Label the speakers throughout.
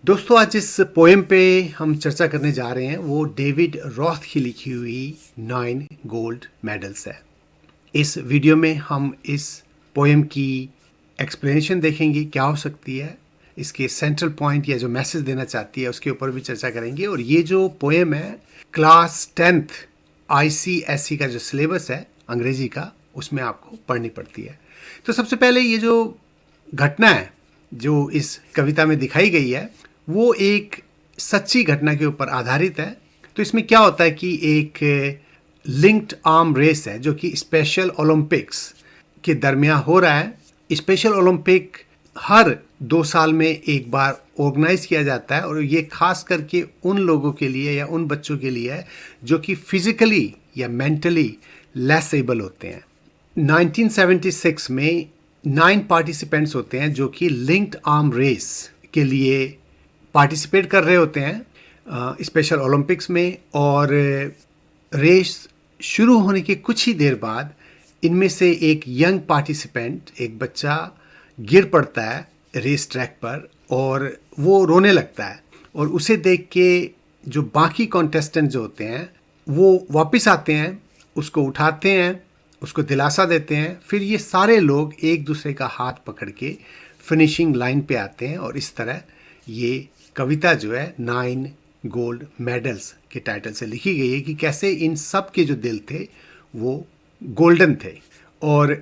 Speaker 1: दोस्तों आज जिस पोएम पे हम चर्चा करने जा रहे हैं वो डेविड रॉथ की लिखी हुई 9 गोल्ड मेडल्स है। इस वीडियो में हम इस पोएम की एक्सप्लेनेशन देखेंगे क्या हो सकती है, इसके सेंट्रल पॉइंट या जो मैसेज देना चाहती है उसके ऊपर भी चर्चा करेंगे। और ये जो पोएम है क्लास 10th ICSE का जो सिलेबस है अंग्रेजी का उसमें आपको पढ़नी पड़ती है। तो सबसे पहले ये जो घटना है जो इस कविता में दिखाई गई है वो एक सच्ची घटना के ऊपर आधारित है। तो इसमें क्या होता है कि एक लिंक्ड आर्म रेस है जो कि स्पेशल ओलंपिक्स के दरमियान हो रहा है। स्पेशल ओलंपिक हर 2 साल में एक बार ऑर्गेनाइज किया जाता है और ये खास करके उन लोगों के लिए या उन बच्चों के लिए है जो कि फिजिकली या मेंटली लेस एबल होते हैं। 1976 में 9 पार्टिसिपेंट्स होते हैं जो कि लिंक्ड आर्म रेस के लिए पार्टिसिपेट कर रहे होते हैं स्पेशल ओलंपिक्स में। और रेस शुरू होने के कुछ ही देर बाद इनमें से एक यंग पार्टिसिपेंट, एक बच्चा गिर पड़ता है रेस ट्रैक पर और वो रोने लगता है। और उसे देख के जो बाकी कॉन्टेस्टेंट जो होते हैं वो वापस आते हैं, उसको उठाते हैं, उसको दिलासा देते हैं। फिर ये सारे लोग एक दूसरे का हाथ पकड़ के फिनिशिंग लाइन पे आते हैं और इस तरह ये कविता जो है 9 गोल्ड मेडल्स के टाइटल से लिखी गई है कि कैसे इन सब के जो दिल थे वो गोल्डन थे। और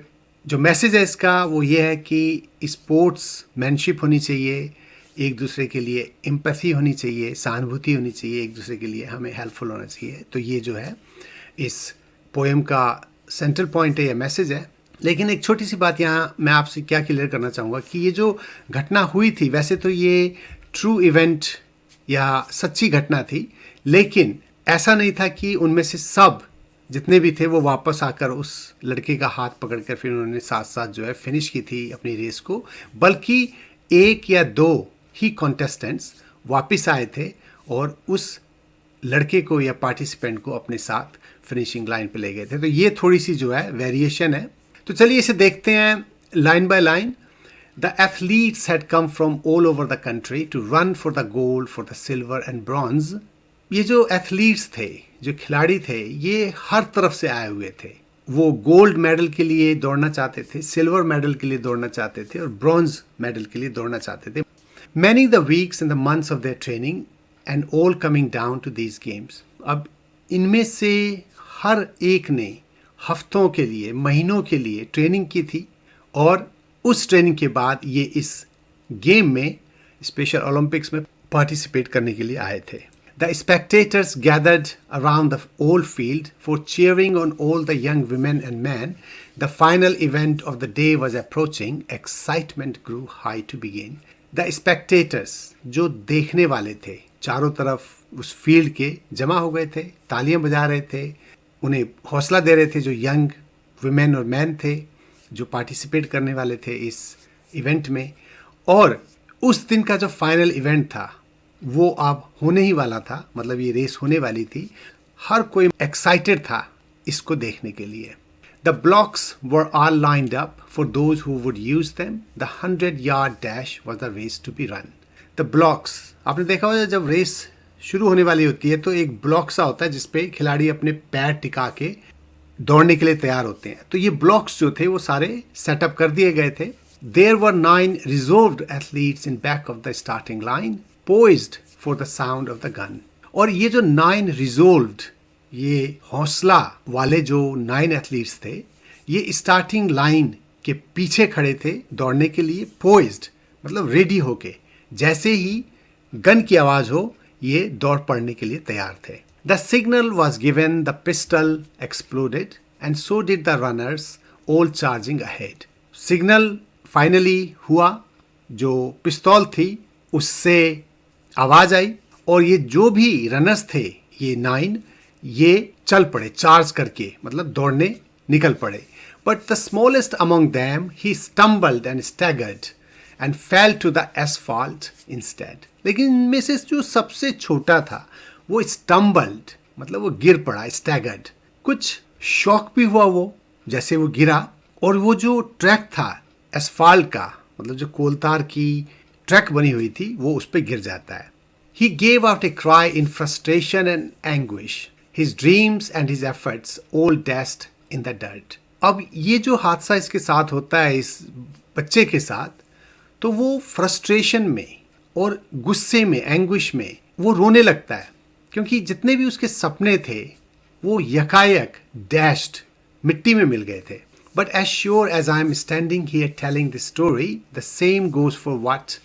Speaker 1: जो मैसेज है इसका वो ये है कि स्पोर्ट्स मैनशिप होनी चाहिए, एक दूसरे के लिए एम्पैथी होनी चाहिए, सहानुभूति होनी चाहिए, एक दूसरे के लिए हमें हेल्पफुल होना चाहिए। तो ये जो है इस पोएम का सेंट्रल पॉइंट है या मैसेज है। लेकिन एक छोटी सी बात यहाँ मैं आपसे क्या क्लियर करना चाहूँगा कि ये जो घटना हुई थी वैसे तो ये ट्रू इवेंट या सच्ची घटना थी, लेकिन ऐसा नहीं था कि उनमें से सब जितने भी थे वो वापस आकर उस लड़के का हाथ पकड़कर फिर उन्होंने साथ साथ जो है फिनिश की थी अपनी रेस को, बल्कि 1 या 2 ही कॉन्टेस्टेंट्स वापस आए थे और उस लड़के को या पार्टिसिपेंट को अपने साथ फिनिशिंग लाइन पे ले गए थे। तो ये थोड़ी सी जो है वेरिएशन है। तो चलिए इसे देखते हैं line by line. The athletes had come from all over the country to run for the gold, for the silver and bronze. ये जो एथलीट्स थे, जो खिलाड़ी थे, ये हर तरफ से आए हुए थे। वो गोल्ड मेडल के लिए दौड़ना चाहते थे, सिल्वर मेडल के लिए दौड़ना चाहते थे और ब्रॉन्ज मेडल के लिए दौड़ना चाहते थे। Many the weeks and the months of their training and all coming down to these games. अब इनमें से हर एक ने हफ्तों के लिए, महीनों के लिए ट्रेनिंग की थी और उस ट्रेनिंग के बाद ये इस गेम में, स्पेशल ओलंपिक्स में पार्टिसिपेट करने के लिए आए थे। The spectators gathered around the old field for cheering on all the young women and men. The final event of the day was approaching. Excitement grew high to begin. The spectators, जो देखने वाले थे, चारों तरफ उस field के जमा हो गए थे, तालियां बजा रहे थे, उन्हें हौसला दे रहे थे जो यंग वुमेन और मैन थे जो पार्टिसिपेट करने वाले थे इस इवेंट में। और उस दिन का जो फाइनल इवेंट था वो अब होने ही वाला था, मतलब ये रेस होने वाली थी। हर कोई एक्साइटेड था इसको देखने के लिए। The blocks were all lined up for those who would use them. The 100-yard dash was the race to be run. The blocks, आपने देखा होगा जब रेस शुरू होने वाली होती है तो एक ब्लॉक सा होता है जिसपे खिलाड़ी अपने पैर टिका के दौड़ने के लिए तैयार होते हैं। तो ये ब्लॉक्स जो थे वो सारे सेटअप कर दिए गए थे। There were 9 reserved athletes in back of the starting line poised for the sound of the gun. और ये जो 9 रिजर्व्ड, ये हौसला वाले जो 9 एथलीट्स थे, ये स्टार्टिंग लाइन के पीछे खड़े थे दौड़ने के लिए। पोइज्ड मतलब रेडी होके, जैसे ही गन की आवाज हो ये दौड़ पड़ने के लिए तैयार थे। The signal was given, the pistol exploded, and so did the runners, all charging ahead. Signal finally हुआ, जो पिस्तौल थी उससे आवाज आई और ये जो भी रनर्स थे, ये 9, ये चल पड़े चार्ज करके, मतलब दौड़ने निकल पड़े। But the smallest among them, he stumbled and staggered and fell to the asphalt instead. लेकिन इनमें से जो सबसे छोटा था वो स्टम्बल्ड, मतलब वो गिर पड़ा, स्टैगर्ड, कुछ शॉक भी हुआ वो जैसे वो गिरा। और वो जो ट्रैक था एसफाल्ट का, मतलब जो कोलतार की ट्रैक बनी हुई थी वो उस पर गिर जाता है. He gave out a cry in frustration and anguish. His dreams and his efforts all dashed in the dirt. अब ये जो हादसा इसके साथ होता है इस बच्चे के साथ, तो वो फ्रस्ट्रेशन में और गुस्से में, एंग्विश में वो रोने लगता है, क्योंकि जितने भी उसके सपने थे वो यकायक डैश्ड मिट्टी में मिल गए थे. But as sure as I am standing here telling this story, the same goes for what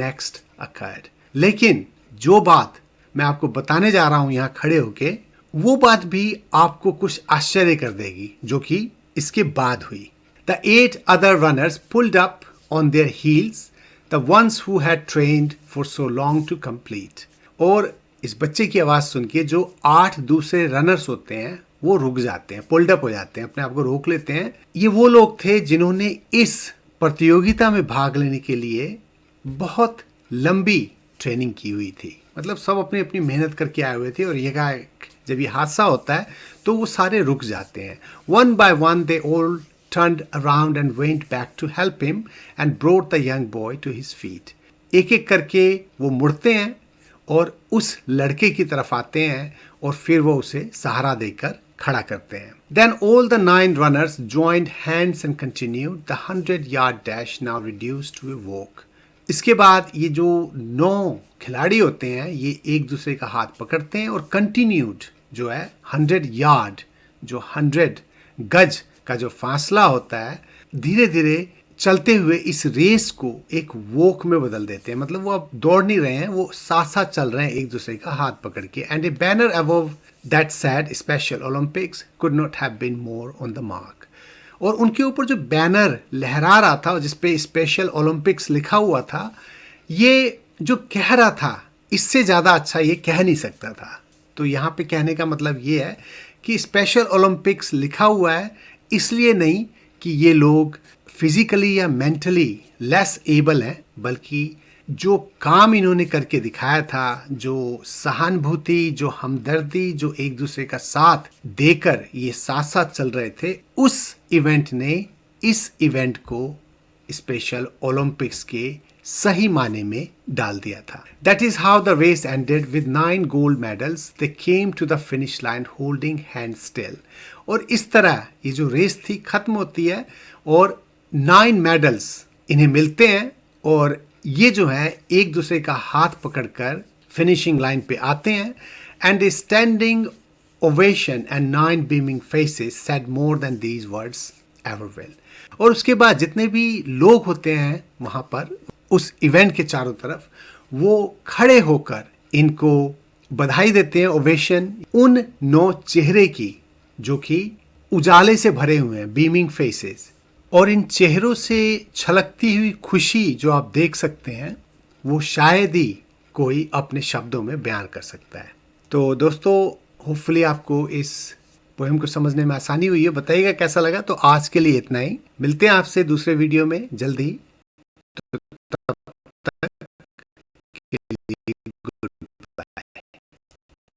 Speaker 1: next occurred. लेकिन जो बात मैं आपको बताने जा रहा हूं यहां खड़े होके, वो बात भी आपको कुछ आश्चर्य कर देगी जो कि इसके बाद हुई. The 8 other runners pulled up on their heels, the ones who had trained for so long to complete. और इस बच्चे की आवाज सुन के जो 8 दूसरे रनर्स होते हैं वो रुक जाते हैं, पुल्ड अप हो जाते हैं, अपने आप को रोक लेते हैं. ये वो लोग थे जिन्होंने इस प्रतियोगिता में भाग लेने के लिए बहुत लंबी ट्रेनिंग की हुई थी. मतलब सब अपनी अपनी मेहनत करके आए हुए थे, और ये जब ये हादसा होता है तो वो सारे रुक जाते हैं. One by one they all turned around and went back to help him and brought the young boy to his feet. एक एक करके वो मुड़ते हैं और उस लड़के की तरफ आते हैं और फिर वो उसे सहारा देकर खड़ा करते हैं. Then all the 9 runners joined hands and continued the 100-yard dash, now reduced to a walk. इसके बाद ये जो 9 खिलाड़ी होते हैं ये एक दूसरे का हाथ पकड़ते हैं और कंटिन्यूड जो है 100 यार्ड, जो 100 गज का जो फासला होता है, धीरे धीरे चलते हुए इस रेस को एक वॉक में बदल देते हैं. मतलब वो अब दौड़ नहीं रहे हैं, वो साथ साथ चल रहे हैं एक दूसरे का हाथ पकड़ के. And a banner above that said Special Olympics could not have been more on the mark. और उनके ऊपर जो बैनर लहरा रहा था जिसपे स्पेशल ओलंपिक्स लिखा हुआ था, ये जो कह रहा था इससे ज़्यादा अच्छा ये कह नहीं सकता था. तो यहाँ पे कहने का मतलब ये है कि स्पेशल ओलंपिक्स लिखा हुआ है इसलिए नहीं कि ये लोग फिजिकली या मेंटली लेस एबल हैं, बल्कि जो काम इन्होंने करके दिखाया था, जो सहानुभूति, जो हमदर्दी, जो एक दूसरे का साथ देकर ये साथ साथ चल रहे थे, उस इवेंट ने इस इवेंट को स्पेशल ओलंपिक्स के सही माने में डाल दिया था. That is how the race ended with 9 gold medals. They came to the finish line holding hands still. और इस तरह ये जो रेस थी खत्म होती है और 9 मेडल्स इन्हें मिलते हैं, और ये जो है एक दूसरे का हाथ पकड़कर फिनिशिंग लाइन पे आते हैं. And A standing ovation and 9 beaming faces said more than these words ever will. और उसके बाद जितने भी लोग होते हैं वहां पर उस इवेंट के चारों तरफ, वो खड़े होकर इनको बधाई देते हैं, ओवेशन, उन 9 चेहरे की जो कि उजाले से भरे हुए हैं, बीमिंग फेसेस. और इन चेहरों से छलकती हुई खुशी जो आप देख सकते हैं वो शायद ही कोई अपने शब्दों में बयान कर सकता है. तो दोस्तों, होपफुली आपको इस पोएम को समझने में आसानी हुई है. बताइएगा कैसा लगा. तो आज के लिए इतना ही. मिलते हैं आपसे दूसरे वीडियो में जल्द ही.